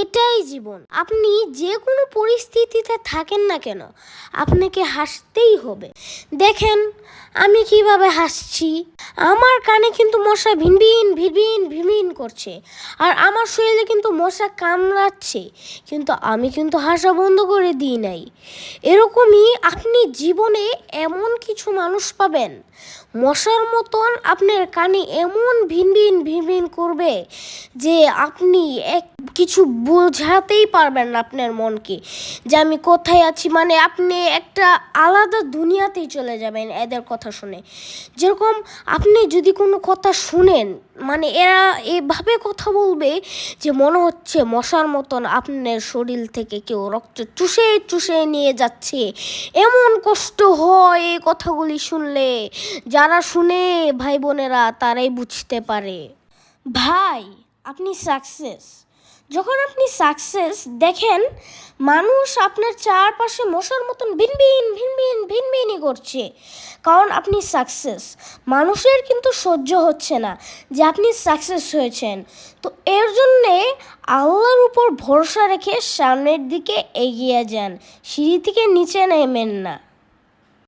এটাই জীবন। আপনি যে কোনো পরিস্থিতিতে থাকেন না কেন, আপনাকে হাসতেই হবে। দেখেন আমি কিভাবে হাসছি। আমার কানে কিন্তু মশা ভিনভিন ভিনভিন ভিনভিন করছে, আর আমার শরীরে কিন্তু মশা কামড়াচ্ছে, কিন্তু আমি কিন্তু হাসা বন্ধ করে দিই নাই। এরকমই আপনি জীবনে এমন কিছু মানুষ পাবেন, মশার মতন আপনার কানে এমন ভিনভিন ভিনভিন করবে যে আপনি কিছু বোঝাতেই পারবেন না আপনার মনকে যে আমি কোথায় আছি। মানে আপনি একটা আলাদা দুনিয়াতেই চলে যাবেন এদের কথা শুনে। যেরকম আপনি যদি কোনো কথা শুনেন, মানে এরা এভাবে কথা বলবে যে মনে হচ্ছে মশার মতন আপনার শরীর থেকে কেউ রক্ত চুষে চুষে নিয়ে যাচ্ছে। এমন কষ্ট হয় এই কথাগুলি শুনলে। যারা শুনে ভাই বোনেরা তারাই বুঝতে পারে। ভাই, আপনি সাকসেস। যখন আপনি সাকসেস দেখেন, মানুষ আপনার চারপাশে মশার মতন ভিনভিন ভিনভিন ভিনভিনই করছে, কারণ আপনি সাকসেস। মানুষের কিন্তু সহ্য হচ্ছে না যে আপনি সাকসেস হয়েছেন। তো এর জন্যে আল্লাহর উপর ভরসা রেখে সামনের দিকে এগিয়ে যান, সিঁড়ি থেকে নিচে নেমেন না।